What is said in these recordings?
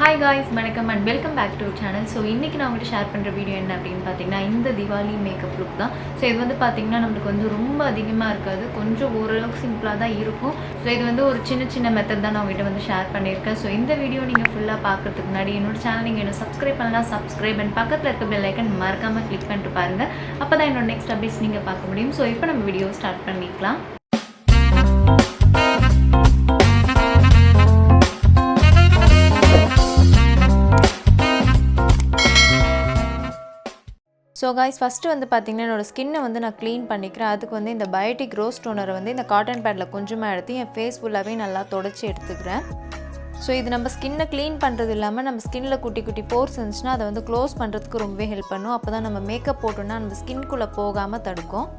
Hi guys, welcome and welcome back to our channel. So இன்னைக்கு நான் உங்களுக்கு share பண்ற வீடியோ என்ன அப்படினு பாத்தீங்கன்னா இந்த Diwali மேக்கப் லுக் தான். சோ இது வந்து பாத்தீங்கன்னா நமக்கு வந்து ரொம்ப அதிகமா இருக்காது. கொஞ்சம் ஓரளவுக்கு சிம்பிளா தான் இருக்கும். சோ இது வந்து ஒரு சின்ன மெத்தட் தான் நான் உங்ககிட்ட வந்து ஷேர் பண்ணியிருக்கேன். சோ இந்த வீடியோ நீங்க ஃபுல்லா பார்க்கிறதுக்கு முன்னாடி என்னோட சேனல் நீங்க என்ன சப்ஸ்கிரைப் பண்ணலாம் சப்ஸ்கிரைப் and பக்கத்துல இருக்க பெல் ஐகான் மறக்காம கிளிக் பண்ணிட்டு பாருங்க. அப்பதான் என்னோட நெக்ஸ்ட் அப்டேட்ஸ் நீங்க பார்க்க முடியும். சோ இப்போ நம்ம வீடியோ ஸ்டார்ட் பண்ணிக்கலாம். So guys, first வந்து பாத்தீங்கன்னா என்னோட ஸ்கின்னை வந்து நான் க்ளீன் பண்ணிக்கிறேன். அதுக்கு வந்து இந்த பயோட்டிக் ரோஸ் டோனரை வந்து இந்த காட்டன் பேட்ல கொஞ்சமா எடுத்து என் ஃபேஸ் ஃபுல்லாவே நல்லா தொடச்சி எடுத்துக்கிறேன். ஸோ இது நம்ம ஸ்கின்னை க்ளீன் பண்ணுறது இல்லாமல் நம்ம ஸ்கின்னில் குட்டி குட்டி போர்ஸ் இருந்துச்சுன்னா அதை வந்து க்ளோஸ் பண்ணுறதுக்கு ரொம்பவே ஹெல்ப் பண்ணும். அப்போ தான் நம்ம மேக்கப் போட்டோம்னா நம்ம ஸ்கின்குள்ளே போகாமல் தடுக்கும்.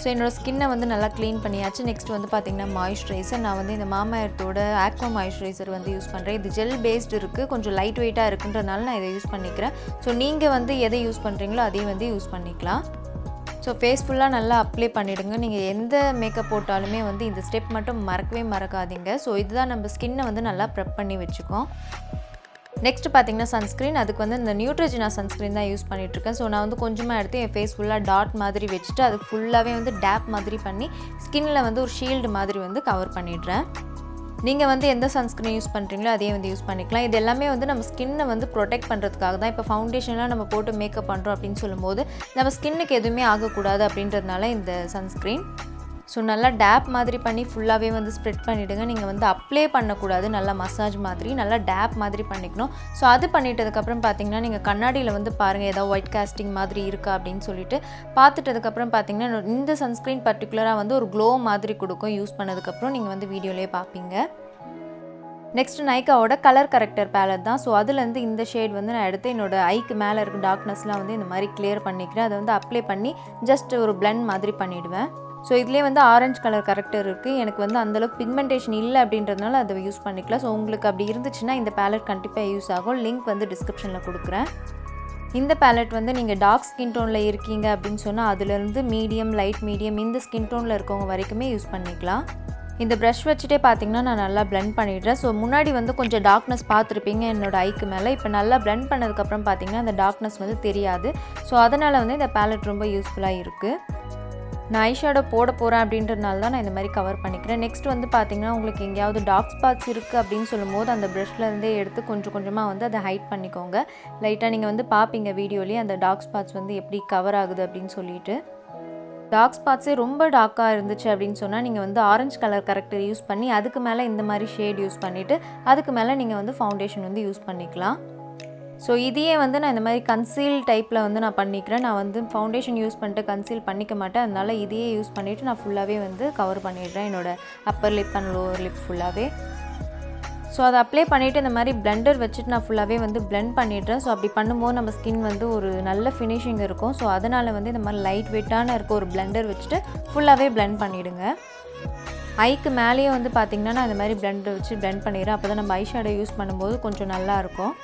ஸோ என்னோட ஸ்கின்னை வந்து நல்லா க்ளீன் பண்ணியாச்சு. நெக்ஸ்ட் வந்து பார்த்திங்கன்னா மாய்ஸ்சரைசர். நான் வந்து இந்த மாமாஎர்த்தோட ஆக்வா மாய்ஸ்சரைசர் வந்து யூஸ் பண்ணுறேன். இது ஜெல் பேஸ்டு இருக்குது, கொஞ்சம் லைட் வெயிட்டாக இருக்குன்றதுனால நான் இதை யூஸ் பண்ணிக்கிறேன். ஸோ நீங்கள் வந்து எதை யூஸ் பண்ணுறீங்களோ அதையும் வந்து யூஸ் பண்ணிக்கலாம். ஸோ ஃபேஸ் ஃபுல்லாக நல்லா அப்ளை பண்ணிவிடுங்க. நீங்கள் எந்த மேக்கப் போட்டாலுமே வந்து இந்த ஸ்டெப் மட்டும் மறக்கவே மறக்காதீங்க. ஸோ இதுதான் நம்ம ஸ்கின்னை வந்து நல்லா ப்ரெப் பண்ணி வச்சுக்கோம். நெக்ஸ்ட் பார்த்தீங்கன்னா சன்ஸ்க்ரீன். அதுக்கு வந்து இந்த நியூட்ரஜினா சன்ஸ்க்ரீன் தான் யூஸ் பண்ணிகிட்ருக்கேன். ஸோ நான் வந்து கொஞ்சமாக எடுத்து என் ஃபேஸ் ஃபுல்லாக டாட் மாதிரி வச்சுட்டு அது ஃபுல்லாகவே வந்து டேப் மாதிரி பண்ணி ஸ்கின்னில் வந்து ஒரு ஷீல்டு மாதிரி வந்து கவர் பண்ணிடுறேன். நீங்கள் வந்து எந்த சன்ஸ்க்ரீன் யூஸ் பண்ணுறீங்களோ அதே வந்து யூஸ் பண்ணிக்கலாம். இது எல்லாமே வந்து நம்ம ஸ்கின்னை வந்து ப்ரொடெக்ட் பண்ணுறதுக்காக தான். இப்போ ஃபவுண்டேஷன்லாம் நம்ம போட்டு மேக்கப் பண்ணுறோம் அப்படின்னு சொல்லும்போது நம்ம ஸ்கின்னுக்கு எதுவுமே ஆகக்கூடாது அப்படின்றதுனால இந்த சன்ஸ்க்ரீன். ஸோ நல்லா டேப் மாதிரி பண்ணி ஃபுல்லாகவே வந்து ஸ்ப்ரெட் பண்ணிவிடுங்க. நீங்கள் வந்து அப்ளை பண்ணக்கூடாது, நல்லா மசாஜ் மாதிரி நல்லா டேப் மாதிரி பண்ணிக்கணும். ஸோ அது பண்ணிட்டதுக்கப்புறம் பார்த்தீங்கன்னா நீங்கள் கண்ணாடியில் வந்து பாருங்கள் ஏதாவது ஒயிட் காஸ்டிங் மாதிரி இருக்கா அப்படின்னு சொல்லிட்டு பார்த்துட்டதுக்கப்புறம் பார்த்தீங்கன்னா இந்த சன்ஸ்க்ரீன் பர்டிகுலராக வந்து ஒரு க்ளோ மாதிரி கொடுக்கும். யூஸ் பண்ணதுக்கப்புறம் நீங்கள் வந்து வீடியோலேயே பார்ப்பீங்க. நெக்ஸ்ட் நைக்காவோட கலர் கரெக்டர் பேலட் தான். ஸோ அதுலேருந்து இந்த ஷேட் வந்து நான் எடுத்து என்னோட ஐக்கு மேலே இருக்க டார்க்னஸ்லாம் வந்து இந்த மாதிரி கிளியர் பண்ணிக்கிறேன். அதை வந்து அப்ளை பண்ணி ஜஸ்ட் ஒரு பிளெண்ட் மாதிரி பண்ணிவிடுவேன். ஸோ இதுலேயே வந்து ஆரஞ்சு கலர் கரெக்டர் இருக்குது. எனக்கு வந்து அந்தளவுக்கு பிக்மெண்டேஷன் இல்லை அப்படின்றதுனால அதை யூஸ் பண்ணிக்கலாம். ஸோ உங்களுக்கு அப்படி இருந்துச்சுன்னா இந்த பேலட் கண்டிப்பாக யூஸ் ஆகும். லிங்க் வந்து டிஸ்கிரிப்ஷனில் கொடுக்குறேன். இந்த பேலட் வந்து நீங்கள் டார்க் ஸ்கின் டோனில் இருக்கீங்க அப்படின்னு சொன்னால் அதுலேருந்து மீடியம், லைட் மீடியம் இந்த ஸ்கின் டோனில் இருக்கவங்க வரைக்குமே யூஸ் பண்ணிக்கலாம். இந்த ப்ரஷ் வச்சுட்டே பார்த்தீங்கன்னா நான் நல்லா பிளெண்ட் பண்ணிடுறேன். ஸோ முன்னாடி வந்து கொஞ்சம் டார்க்னஸ் பார்த்துருப்பீங்க என்னோட ஐக்கு மேலே. இப்போ நல்லா பிளெண்ட் பண்ணதுக்கப்புறம் பார்த்தீங்கன்னா அந்த டார்க்னஸ் வந்து தெரியாது. ஸோ அதனால் வந்து இந்த பேலட் ரொம்ப யூஸ்ஃபுல்லாக இருக்குது. நான் ஐஷேடோ போட போகிறேன் அப்படின்றதுனால தான் நான் இந்த மாதிரி கவர் பண்ணிக்கிறேன். நெக்ஸ்ட் வந்து பார்த்திங்கன்னா உங்களுக்கு எங்கேயாவது டார்க் ஸ்பாட்ஸ் இருக்குது அப்படின்னு சொல்லும்போது அந்த ப்ரஷ்லேருந்தே எடுத்து கொஞ்சம் கொஞ்சமாக வந்து அதை ஹைட் பண்ணிக்கோங்க. லைட்டாக நீங்கள் வந்து பார்ப்பீங்க வீடியோலேயே அந்த டார்க் ஸ்பாட்ஸ் வந்து எப்படி கவர் ஆகுது அப்படின்னு சொல்லிட்டு. டார்க் ஸ்பாட்ஸே ரொம்ப டார்க்காக இருந்துச்சு அப்படின்னு சொன்னால் நீங்கள் வந்து ஆரஞ்சு கலர் கரெக்டர் யூஸ் பண்ணி அதுக்கு மேலே இந்த மாதிரி ஷேட் யூஸ் பண்ணிவிட்டு அதுக்கு மேலே நீங்கள் வந்து ஃபவுண்டேஷன் வந்து யூஸ் பண்ணிக்கலாம். ஸோ இதையே வந்து நான் இந்த மாதிரி கன்சீல் டைப்பில் வந்து நான் பண்ணிக்கிறேன். நான் வந்து ஃபவுண்டேஷன் யூஸ் பண்ணிட்டு கன்சீல் பண்ணிக்க மாட்டேன். அதனால் இதையே யூஸ் பண்ணிவிட்டு நான் ஃபுல்லாகவே வந்து கவர் பண்ணிடுறேன் என்னோடய Appar lip and lower lip ஃபுல்லாகவே. ஸோ அதை அப்ளை பண்ணிவிட்டு இந்த மாதிரி பிளெண்டர் வச்சுட்டு நான் ஃபுல்லாகவே வந்து பிளெண்ட் பண்ணிடுறேன். ஸோ அப்படி பண்ணும்போது நம்ம ஸ்கின் வந்து ஒரு நல்ல ஃபினிஷிங் இருக்கும். ஸோ அதனால் வந்து இந்த மாதிரி லைட் வெயிட்டான இருக்க ஒரு பிளெண்டர் வச்சுட்டு ஃபுல்லாகவே பிளெண்ட் பண்ணிவிடுங்க. ஐக்கு மேலேயே வந்து பார்த்திங்கன்னா நான் இந்த மாதிரி பிளெண்டர் வச்சு பிளெண்ட் பண்ணிடுறேன். அப்போ தான் நம்ம ஐஷேடோ யூஸ் பண்ணும்போது கொஞ்சம் நல்லாயிருக்கும்.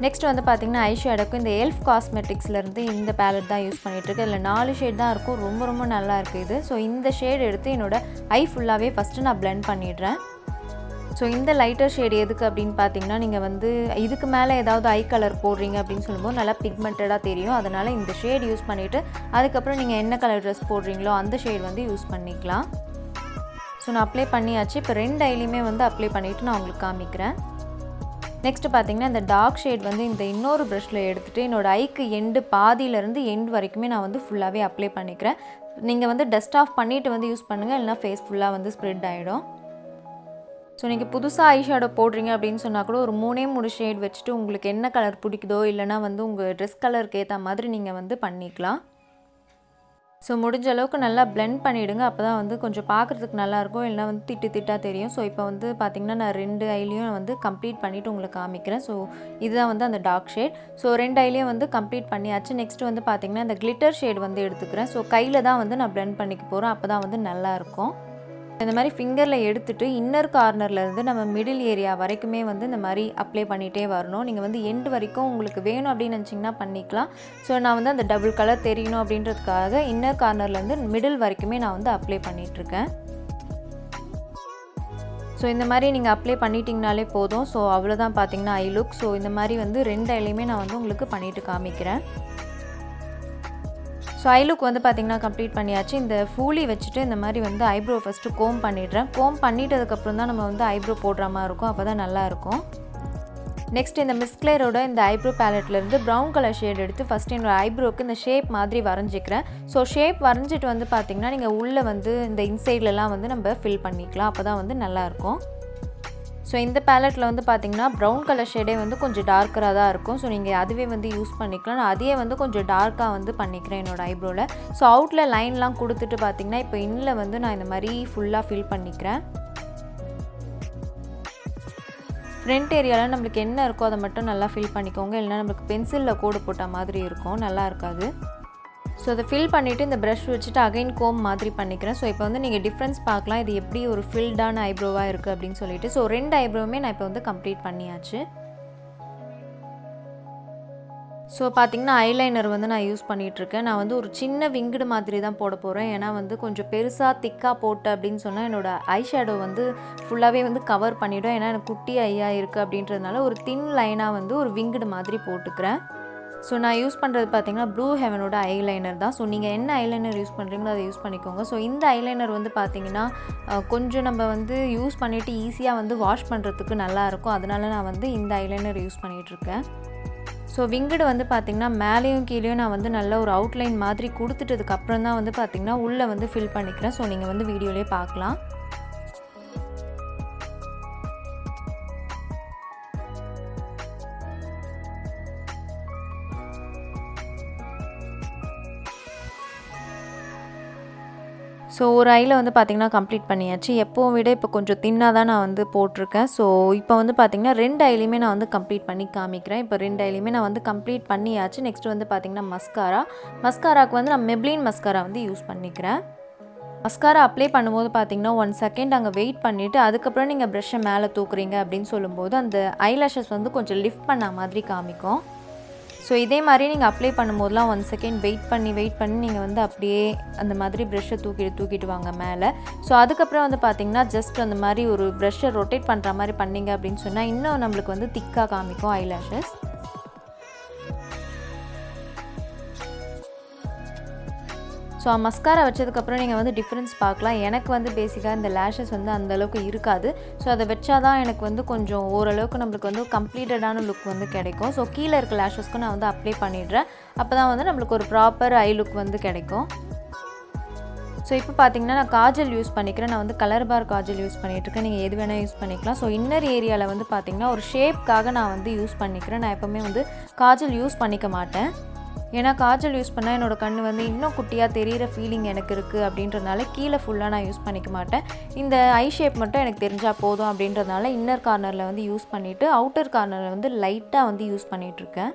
நெக்ஸ்ட் வந்து பார்த்திங்கன்னா ஐஷேடோக்கு இந்த எல்ஃப் காஸ்மெட்டிக்ஸ்லேருந்து இந்த பேலட் தான் யூஸ் பண்ணிகிட்ருக்கேன். இதில் 4 ஷேட் தான் இருக்கும். ரொம்ப ரொம்ப நல்லா இருக்குது இது. ஸோ இந்த ஷேட் எடுத்து என்னோட ஐ ஃபுல்லாகவே ஃபஸ்ட்டு நான் பிளெண்ட் பண்ணிடுறேன். ஸோ இந்த லைட்டர் ஷேட் எதுக்கு அப்படின்னு பார்த்தீங்கன்னா நீங்கள் வந்து இதுக்கு மேலே ஏதாவது ஐ கலர் போடுறீங்க அப்படின்னு சொல்லும்போது நல்லா பிக்மெண்டடாக தெரியும். அதனால் இந்த ஷேட் யூஸ் பண்ணிவிட்டு அதுக்கப்புறம் நீங்கள் என்ன கலர் ட்ரெஸ் போடுறீங்களோ அந்த ஷேட் வந்து யூஸ் பண்ணிக்கலாம். ஸோ நான் அப்ளை பண்ணியாச்சு. இப்போ 2 ஐலையுமே வந்து அப்ளை பண்ணிவிட்டு நான் உங்களுக்கு காமிக்கிறேன். நெக்ஸ்ட்டு பார்த்தீங்கன்னா இந்த டார்க் ஷேட் வந்து இந்த இன்னொரு ப்ரஷில் எடுத்துகிட்டு என்னோடய ஐக்கு எண்டு பாதியிலேருந்து எண்டு வரைக்குமே நான் வந்து ஃபுல்லாகவே அப்ளை பண்ணிக்கிறேன். நீங்கள் வந்து டஸ்ட் ஆஃப் பண்ணிவிட்டு வந்து யூஸ் பண்ணுங்கள், இல்லைனா ஃபேஸ் ஃபுல்லாக வந்து ஸ்ப்ரெட் ஆகிடும். ஸோ நீங்கள் புதுசாக ஐஷேடோ போடுறீங்க அப்படின்னு சொன்னால் கூட ஒரு 3 ஷேட் வச்சுட்டு உங்களுக்கு என்ன கலர் பிடிக்குதோ இல்லைனா வந்து உங்கள் ட்ரெஸ் கலருக்கு ஏற்ற மாதிரி நீங்கள் வந்து பண்ணிக்கலாம். ஸோ முடிஞ்ச அளவுக்கு நல்லா பிளெண்ட் பண்ணிவிடுங்க. அப்போ தான் வந்து கொஞ்சம் பார்க்குறதுக்கு நல்லாயிருக்கும். இல்லைனா வந்து திட்டாக தெரியும். ஸோ இப்போ வந்து பார்த்திங்கன்னா நான் 2 ஐலையும் வந்து கம்ப்ளீட் பண்ணிவிட்டு உங்களுக்கு காமிக்கிறேன். ஸோ இதுதான் வந்து அந்த டார்க் ஷேட். ஸோ 2 ஐலையும் வந்து கம்ப்ளீட் பண்ணியாச்சு. நெக்ஸ்ட் வந்து பார்த்திங்கன்னா இந்த கிளிட்டர் ஷேட் வந்து எடுத்துக்கிறேன். ஸோ கையில் தான் வந்து நான் பிளெண்ட் பண்ணிக்க போகிறேன். அப்போ தான் வந்து நல்லாயிருக்கும். இந்த மாதிரி ஃபிங்கரில் எடுத்துகிட்டு இன்னர் கார்னர்லேருந்து நம்ம மிடில் ஏரியா வரைக்குமே வந்து இந்த மாதிரி அப்ளை பண்ணிகிட்டே வரணும். நீங்கள் வந்து எண்டு வரைக்கும் உங்களுக்கு வேணும் அப்படின்னு நினச்சிங்கன்னா பண்ணிக்கலாம். ஸோ நான் வந்து அந்த டபுள் கலர் தெரியணும் அப்படின்றதுக்காக இன்னர் கார்னர்லேருந்து மிடில் வரைக்குமே நான் வந்து அப்ளை பண்ணிகிட்ருக்கேன். ஸோ இந்த மாதிரி நீங்கள் அப்ளை பண்ணிட்டீங்கனாலே போதும். ஸோ அவ்வளோதான் பார்த்தீங்கன்னா ஐ லுக். ஸோ இந்த மாதிரி வந்து 2 ஐலையுமே நான் வந்து உங்களுக்கு பண்ணிவிட்டு காமிக்கிறேன். ஸோ ஐ லுக் வந்து பார்த்திங்கன்னா கம்ப்ளீட் பண்ணியாச்சு. இந்த ஃபூலி வச்சுட்டு இந்த மாதிரி வந்து ஐப்ரோ ஃபஸ்ட்டு கோம் பண்ணிடுறேன். கோம் பண்ணிட்டதுக்கப்புறம் தான் நம்ம வந்து ஐப்ரோ போடுற மாதிரி இருக்கும். அப்போ தான் நல்லாயிருக்கும். நெக்ஸ்ட் இந்த மிஸ்க்ளேரோட இந்த ஐப்ரோ பேலட்லேருந்து ப்ரௌன் கலர் ஷேட் எடுத்து ஃபஸ்ட்டு என்னோடய ஐப்ரோவுக்கு இந்த ஷேப் மாதிரி வரைஞ்சிக்கிறேன். ஸோ ஷேப் வரைஞ்சிட்டு வந்து பார்த்திங்கன்னா நீங்கள் உள்ளே வந்து இந்த இன்சைட்லலாம் வந்து நம்ம ஃபில் பண்ணிக்கலாம். அப்போ தான் வந்து நல்லாயிருக்கும். ஸோ இந்த பேலட்டில் வந்து பார்த்திங்கன்னா ப்ரௌன் கலர் ஷேடே வந்து கொஞ்சம் டார்க்கராக தான் இருக்கும். ஸோ நீங்கள் அதுவே வந்து யூஸ் பண்ணிக்கலாம். நான் அதையே வந்து கொஞ்சம் டார்க்காக வந்து பண்ணிக்கிறேன் என்னோடய ஐப்ரோவில். ஸோ அவுட்டில் லைன்லாம் கொடுத்துட்டு பார்த்திங்கன்னா இப்போ இன்னில் வந்து நான் இந்த மாதிரி ஃபுல்லாக ஃபில் பண்ணிக்கிறேன். ஃப்ரண்ட் ஏரியாவில் நம்மளுக்கு என்ன இருக்கோ அதை மட்டும் நல்லா ஃபில் பண்ணிக்கோங்க. இல்லைனா நம்மளுக்கு பென்சிலில் கோடு போட்ட மாதிரி இருக்கும், நல்லா இருக்காது. ஸோ அதை ஃபில் பண்ணிவிட்டு இந்த ப்ரஷ் வச்சுட்டு அகைன் கோம் மாதிரி பண்ணிக்கிறேன். ஸோ இப்போ வந்து நீங்கள் டிஃப்ரென்ஸ் பார்க்கலாம், இது எப்படி ஒரு ஃபில்டான ஐப்ரோவாக இருக்குது அப்படின்னு சொல்லிட்டு. ஸோ 2 ஐப்ரோவுமே நான் இப்போ வந்து கம்ப்ளீட் பண்ணியாச்சு. ஸோ பார்த்திங்கன்னா ஐலைனர் வந்து நான் யூஸ் பண்ணிகிட்ருக்கேன். நான் வந்து ஒரு சின்ன விங்குடு மாதிரி தான் போட போகிறேன். ஏன்னா வந்து கொஞ்சம் பெருசாக திக்காக போட்டு அப்படின்னு சொன்னால் என்னோடய ஐஷேடோ வந்து ஃபுல்லாகவே வந்து கவர் பண்ணிவிடும். ஏன்னா எனக்கு குட்டி ஐயாக இருக்குது அப்படின்றதுனால ஒரு தின் லைனாக வந்து ஒரு விங்குடு மாதிரி போட்டுக்கிறேன். ஸோ நான் யூஸ் பண்ணுறது பார்த்திங்கன்னா ப்ளூ ஹெவனோட ஐலைனர் தான். ஸோ நீங்கள் என்ன ஐலைனர் யூஸ் பண்ணுறீங்களோ அதை யூஸ் பண்ணிக்கோங்க. ஸோ இந்த ஐலைனர் வந்து பார்த்திங்கன்னா கொஞ்சம் நம்ம வந்து யூஸ் பண்ணிவிட்டு ஈஸியாக வந்து வாஷ் பண்ணுறதுக்கு நல்லாயிருக்கும். அதனால நான் வந்து இந்த ஐலைனர் யூஸ் பண்ணிகிட்ருக்கேன். ஸோ விங்குடு வந்து பார்த்திங்கன்னா மேலேயும் கீழேயும் நான் வந்து நல்ல ஒரு அவுட்லைன் மாதிரி கொடுத்துட்டதுக்கப்புறம் தான் வந்து பார்த்திங்கன்னா உள்ளே வந்து ஃபில் பண்ணிக்கிறேன். ஸோ நீங்கள் வந்து வீடியோலேயே பார்க்கலாம். ஸோ ஒரு ஐயில் வந்து பார்த்திங்கன்னா கம்ப்ளீட் பண்ணியாச்சு. எப்போவும் விட இப்போ கொஞ்சம் தின்னாக தான் நான் வந்து போட்டிருக்கேன். ஸோ இப்போ வந்து பார்த்திங்கன்னா 2 ஐலையுமே நான் வந்து கம்ப்ளீட் பண்ணி காமிக்கிறேன். இப்போ 2 ஐலையுமே நான் வந்து கம்ப்ளீட் பண்ணியாச்சு. நெக்ஸ்ட் வந்து பார்த்திங்கன்னா மஸ்காராக்கு வந்து நான் மெப்ளின் மஸ்காரா வந்து யூஸ் பண்ணிக்கிறேன். மஸ்காரா அப்ளை பண்ணும்போது பார்த்திங்கன்னா 1 செகண்ட் அங்கே வெயிட் பண்ணிவிட்டு அதுக்கப்புறம் நீங்கள் ப்ரஷ்ஷை மேலே தூக்குறீங்க அப்படின்னு சொல்லும்போது அந்த ஐலாஷஸ் வந்து கொஞ்சம் லிஃப்ட் பண்ண மாதிரி காமிக்கும். ஸோ இதே மாதிரி நீங்கள் அப்ளை பண்ணும்போதெல்லாம் 1 செகண்ட் வெயிட் பண்ணி நீங்கள் வந்து அப்படியே அந்த மாதிரி ப்ரஷ்ஷை தூக்கிட்டு வாங்க மேலே. ஸோ அதுக்கப்புறம் வந்து பார்த்திங்கன்னா ஜஸ்ட் அந்த மாதிரி ஒரு ப்ரஷ்ஷை ரொட்டேட் பண்ணுற மாதிரி பண்ணிங்க அப்படின்னு சொன்னால் இன்னும் நம்மளுக்கு வந்து திக்காக காமிக்கும் ஐலாஷஸ். ஸோ மஸ்காரா வச்சதுக்கப்புறம் நீங்கள் வந்து டிஃப்ரென்ஸ் பார்க்கலாம். எனக்கு வந்து பேசிக்காக இந்த லேஷஸ் வந்து அந்தளவுக்கு இருக்காது. ஸோ அதை வச்சா தான் எனக்கு வந்து கொஞ்சம் ஓரளவுக்கு நம்மளுக்கு வந்து கம்ப்ளீட்டடான லுக் வந்து கிடைக்கும். ஸோ கீழே இருக்க லேஷஸ்க்கும் நான் வந்து அப்ளை பண்ணிடுறேன். அப்போ தான் வந்து நம்மளுக்கு ஒரு ப்ராப்பர் ஐ லுக் வந்து கிடைக்கும். ஸோ இப்போ பார்த்திங்கன்னா நான் காஜல் யூஸ் பண்ணிக்கிறேன். நான் வந்து கலர் பார் காஜல் யூஸ் பண்ணிகிட்ருக்கேன். நீங்கள் எது வேணால் யூஸ் பண்ணிக்கலாம். ஸோ இன்னர் ஏரியாவில் வந்து பார்த்திங்கன்னா ஒரு ஷேப்காக நான் வந்து யூஸ் பண்ணிக்கிறேன். நான் எப்போவுமே வந்து காஜல் யூஸ் பண்ணிக்க மாட்டேன். ஏன்னா காஜல் யூஸ் பண்ணால் என்னோடய கண் வந்து இன்னும் குட்டியாக தெரிகிற ஃபீலிங் எனக்கு இருக்குது அப்படின்றதுனால கீழே ஃபுல்லாக நான் யூஸ் பண்ணிக்க மாட்டேன். இந்த ஐ ஷேப் மட்டும் எனக்கு தெரிஞ்சால் போதும் அப்படின்றதுனால இன்னர் கார்னரில் வந்து யூஸ் பண்ணிவிட்டு அவுட்டர் கார்னரில் வந்து லைட்டாக வந்து யூஸ் பண்ணிகிட்ருக்கேன்.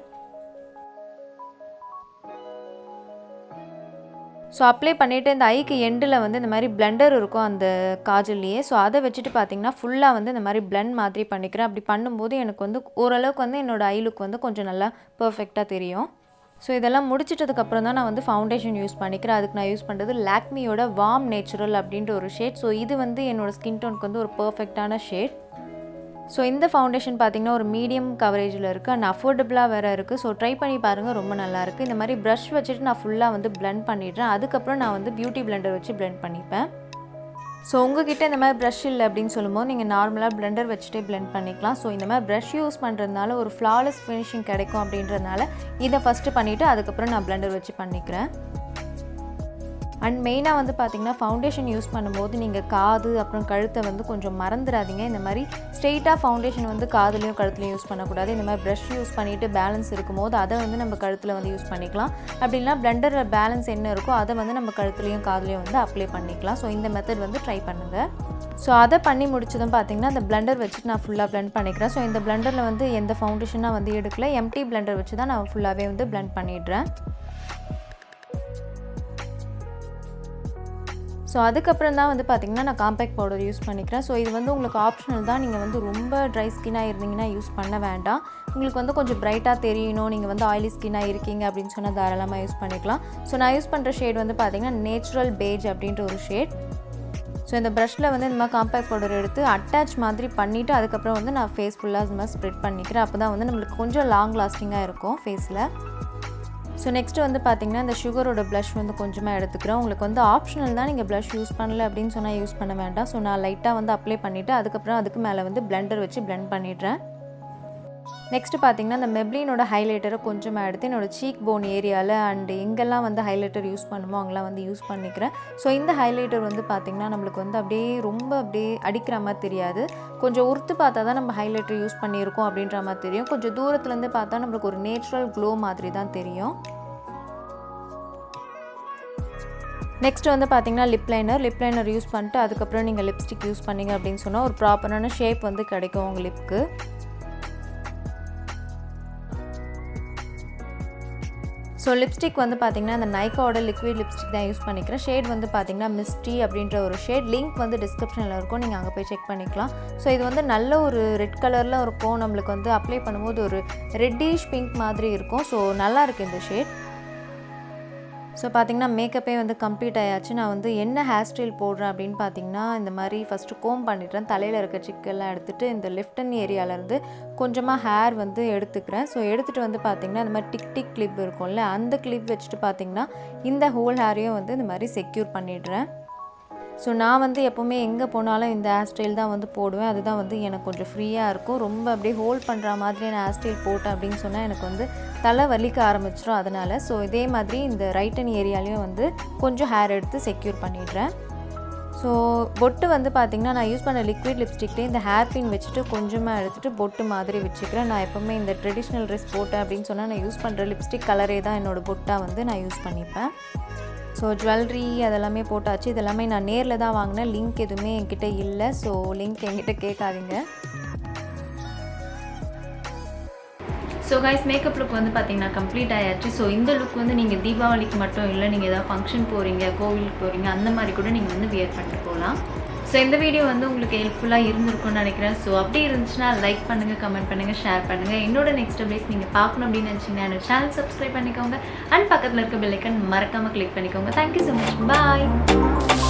ஸோ அப்ளை பண்ணிவிட்டு இந்த ஐக்கு எண்டில் வந்து இந்த மாதிரி பிளெண்டர் இருக்கும் அந்த காஜல்லையே. ஸோ அதை வச்சுட்டு பார்த்திங்கன்னா ஃபுல்லாக வந்து இந்த மாதிரி பிளெண்ட் மாதிரி பண்ணிக்கிறேன். அப்படி பண்ணும்போது எனக்கு வந்து ஓரளவுக்கு வந்து என்னோடய ஐ லுக் வந்து கொஞ்சம் நல்லா பர்ஃபெக்டாக தெரியும். ஸோ இதெல்லாம் முடிச்சிட்டதுக்கப்புறம் தான் நான் வந்து ஃபவுண்டேஷன் யூஸ் பண்ணிக்கிறேன். அதுக்கு நான் யூஸ் பண்ணுறது லாக்மியோட வார்ம் நேச்சுரல் அப்படின்ற ஒரு ஷேட். ஸோ இது வந்து என்னோடய ஸ்கின் டோனுக்கு வந்து ஒரு பர்ஃபெக்டான ஷேட். ஸோ இந்த ஃபவுண்டேஷன் பார்த்திங்கன்னா ஒரு மீடியம் கவரேஜில் இருக்குது அண்ட் அஃபோர்டபுளாக வேறு இருக்குது. ஸோ ட்ரை பண்ணி பாருங்கள், ரொம்ப நல்லாயிருக்கு. இந்த மாதிரி ப்ரஷ் வச்சுட்டு நான் ஃபுல்லாக வந்து பிளெண்ட் பண்ணிடுறேன். அதுக்கப்புறம் நான் வந்து பியூட்டி பிளெண்டர் வச்சு பிளெண்ட் பண்ணிப்பேன். ஸோ உங்ககிட்ட இந்த மாதிரி ப்ரஷ் இல்லை அப்படின்னு சொல்லும்போது நீங்கள் நார்மலாக பிளெண்டர் வச்சுட்டே பிளெண்ட் பண்ணிக்கலாம். ஸோ இந்த மாதிரி ப்ரஷ் யூஸ் பண்ணுறதுனால ஒரு ஃப்ளாலெஸ் ஃபினிஷிங் கிடைக்கும் அப்படின்றதுனால இதை ஃபஸ்ட்டு பண்ணிவிட்டு அதுக்கப்புறம் நான் பிளெண்டர் வச்சு பண்ணிக்கிறேன். அண்ட் மெயினாக வந்து பார்த்திங்கன்னா ஃபவுண்டேஷன் யூஸ் பண்ணும்போது நீங்கள் காது அப்புறம் கழுத்தை வந்து கொஞ்சம் மறந்துடாதீங்க. இந்த மாதிரி ஸ்ட்ரெயிட்டாக ஃபவுண்டேஷன் வந்து காதுலையும் கழுத்துலையும் யூஸ் பண்ணக்கூடாது. இந்த மாதிரி ப்ரஷ் யூஸ் பண்ணிவிட்டு பேலன்ஸ் இருக்கும்போது அதை வந்து நம்ம கழுத்தில் வந்து யூஸ் பண்ணிக்கலாம். அப்படின்னா பிளெண்டரில் பேலன்ஸ் என்ன இருக்கோ அதை வந்து நம்ம கழுத்துலையும் காதுலையும் வந்து அப்ளை பண்ணிக்கலாம். ஸோ இந்த மெத்தட் வந்து ட்ரை பண்ணுங்கள். ஸோ அதை பண்ணி முடிச்சதும் பார்த்திங்கன்னா அந்த பிளெண்டர் வச்சுட்டு நான் ஃபுல்லாக பிளெண்ட் பண்ணிக்கிறேன். ஸோ இந்த பிளெண்டரில் வந்து எந்த ஃபவுண்டேஷனாக வந்து எடுக்கல, எம்டி பிளெண்டர் வச்சு தான் நான் ஃபுல்லாகவே வந்து பிளெண்ட் பண்ணிடுறேன். ஸோ அதுக்கப்புறம் தான் வந்து பார்த்திங்கன்னா நான் காம்பேக்ட் பவுடர் யூஸ் பண்ணிக்கிறேன். ஸோ இது வந்து உங்களுக்கு ஆப்ஷனல் தான். நீங்கள் வந்து ரொம்ப ட்ரை ஸ்கின்னாக இருந்தீங்கன்னா யூஸ் பண்ண வேண்டாம். உங்களுக்கு வந்து கொஞ்சம் பிரைட்டாக தெரியணும், நீங்கள் வந்து ஆயிலி ஸ்கின்னாக இருக்கீங்க அப்படின்னு சொன்னால் தாராளமாக யூஸ் பண்ணிக்கலாம். ஸோ நான் யூஸ் பண்ணுற ஷேட் வந்து பார்த்திங்கன்னா நேச்சுரல் பேஜ் அப்படின்ற ஒரு ஷேட். ஸோ இந்த ப்ரஷ்ஷில் வந்து இந்த மாதிரி காம்பேக்ட் பவுடர் எடுத்து அட்டாச் மாதிரி பண்ணிவிட்டு அதுக்கப்புறம் வந்து நான் ஃபேஸ் ஃபுல்லாக இந்த மாதிரி ஸ்ப்ரெட் பண்ணிக்கிறேன். அப்போ தான் வந்து நம்மளுக்கு கொஞ்சம் லாங் லாஸ்டிங்காக இருக்கும் ஃபேஸில். ஸோ நெக்ஸ்ட்டு வந்து பார்த்திங்கன்னா இந்த சுகரோட ப்ளஷ் வந்து கொஞ்சமாக எடுத்துக்கிறேன். உங்களுக்கு வந்து ஆப்ஷனல் தான், நீங்கள் ப்ளஷ் யூஸ் பண்ணல அப்படின்னு சொன்னால் யூஸ் பண்ண வேண்டாம். ஸோ நான் லைட்டாக வந்து அப்ளை பண்ணிவிட்டு அதுக்கப்புறம் அதுக்கு மேலே வந்து பிளெண்டர் வச்சு பிளெண்ட் பண்ணிடுறேன். நெக்ஸ்ட்டு பார்த்திங்கன்னா இந்த மெப்ளினோட ஹைலைட்டரை கொஞ்சமாக எடுத்து என்னோடய சீக் போன் ஏரியாவில் அண்ட் எங்கெல்லாம் வந்து ஹைலைட்டர் யூஸ் பண்ணுமோ அங்கெல்லாம் வந்து யூஸ் பண்ணிக்கிறேன். ஸோ இந்த ஹைலைட்டர் வந்து பார்த்திங்கன்னா நம்மளுக்கு வந்து அப்படியே ரொம்ப அப்படியே அடிக்கிற மாதிரி தெரியாது. கொஞ்சம் உறுத்து பார்த்தா தான் நம்ம ஹைலைட்டர் யூஸ் பண்ணியிருக்கோம் அப்படின்ற மாதிரி தெரியும். கொஞ்சம் தூரத்துலேருந்து பார்த்தா நம்மளுக்கு ஒரு நேச்சுரல் க்ளோ மாதிரி தான் தெரியும். நெக்ஸ்ட் வந்து பார்த்திங்கன்னா லிப் லைனர் யூஸ் பண்ணிட்டு அதுக்கப்புறம் நீங்கள் லிப்ஸ்டிக் யூஸ் பண்ணிங்க அப்படின்னு சொன்னால் ஒரு ப்ராப்பரான ஷேப் வந்து கிடைக்கும் உங்கள் லிப்க்கு. ஸோ லிப்ஸ்டிக் வந்து பார்த்திங்கன்னா இந்த நைக்காவோட லிக்விட் லிப்ஸ்டிக் தான் யூஸ் பண்ணிக்கிறேன். ஷேட் வந்து பார்த்திங்கன்னா மிஸ்டி அப்படின்ற ஒரு ஷேட். லிங்க் வந்து டிஸ்கிரிப்ஷனில் இருக்கும், நீங்கள் அங்கே போய் செக் பண்ணிக்கலாம். ஸோ இது வந்து நல்ல ஒரு ரெட் கலரில் இருக்கும். நம்மளுக்கு வந்து அப்ளை பண்ணும்போது ஒரு ரெட்டிஷ் பிங்க் மாதிரி இருக்கும். ஸோ நல்லாயிருக்கு இந்த ஷேட். ஸோ பார்த்திங்கன்னா மேக்கப்பே வந்து கம்ப்ளீட் ஆயாச்சு. நான் வந்து என்ன ஹேர் ஸ்டைல் போடுறேன் அப்படின்னு பார்த்திங்கன்னா இந்த மாதிரி ஃபஸ்ட்டு கோம் பண்ணிடுறேன். தலையில் இருக்க சிக்கெல்லாம் எடுத்துகிட்டு இந்த லெஃப்டன் ஏரியாவிலேருந்து கொஞ்சமாக ஹேர் வந்து எடுத்துக்கிறேன். ஸோ எடுத்துகிட்டு வந்து பார்த்திங்கன்னா இந்த மாதிரி டிக் கிளிப் இருக்கும்ல, அந்த கிளிப் வச்சுட்டு பார்த்திங்கன்னா இந்த ஹோல் ஹேரையும் வந்து இந்த மாதிரி செக்யூர் பண்ணிடுறேன். ஸோ நான் வந்து எப்போவுமே எங்கே போனாலும் இந்த ஹேர் ஸ்டைல் தான் வந்து போடுவேன். அதுதான் வந்து எனக்கு கொஞ்சம் ஃப்ரீயாக இருக்கும். ரொம்ப அப்படியே ஹோல்ட் பண்ணுற மாதிரியான ஹேர் ஸ்டைல் போட்டேன் அப்படின்னு சொன்னால் எனக்கு வந்து தலை வலிக்க ஆரம்பிச்சிடும். அதனால் ஸோ இதே மாதிரி இந்த ரைட் ஹேண்ட் ஏரியாலையும் வந்து கொஞ்சம் ஹேர் எடுத்து செக்யூர் பண்ணிடுறேன். ஸோ பொட்டு வந்து பார்த்திங்கன்னா நான் யூஸ் பண்ண லிக்விட் லிப்ஸ்டிக்லேயே இந்த ஹேர் பின் வச்சுட்டு கொஞ்சமாக எடுத்துகிட்டு பொட்டு மாதிரி வச்சுக்கிறேன். நான் எப்போவுமே இந்த ட்ரெடிஷ்னல் ட்ரெஸ் போட்டேன் அப்படின்னு சொன்னால் நான் யூஸ் பண்ணுற லிப்ஸ்டிக் கலரே தான் என்னோடய பொட்டாக வந்து நான் யூஸ் பண்ணிப்பேன். ஸோ ஜுவல்லரி அதெல்லாமே போட்டாச்சு. இதெல்லாமே நான் நேரில் தான் வாங்கினேன். லிங்க் எதுவுமே என்கிட்ட இல்லை. ஸோ லிங்க் என்கிட்ட கேட்காதீங்க. ஸோ கைஸ் மேக்கப் லுக் வந்து பார்த்திங்கன்னா கம்ப்ளீட் ஆயாச்சு. ஸோ இந்த லுக் வந்து நீங்கள் தீபாவளிக்கு மட்டும் இல்லை, நீங்கள் ஏதாவது ஃபங்க்ஷன் போகிறீங்க, கோவிலுக்கு போகிறீங்க, அந்த மாதிரி கூட நீங்கள் வந்து வியர் பண்ணிட்டு போகலாம். ஸோ இந்த வீடியோ வந்து உங்களுக்கு ஹெல்ப்ஃபுல்லாக இருந்திருக்கும்னு நினைக்கிறேன். ஸோ அப்படி இருந்துச்சுன்னா லைக் பண்ணுங்கள், கமெண்ட் பண்ணுங்கள், ஷேர் பண்ணுங்கள். என்னோட நெக்ஸ்ட் அப்டேட்ஸ் நீங்கள் பார்க்கணும் அப்படின்னு நினச்சிங்கன்னா என்னோட சேனல் சப்ஸ்கிரைப் பண்ணிக்கோங்க அண்ட் பக்கத்தில் இருக்க பெல் ஐக்கன் மறக்காமல் கிளிக் பண்ணிக்கோங்க. Thank you so much. பாய்.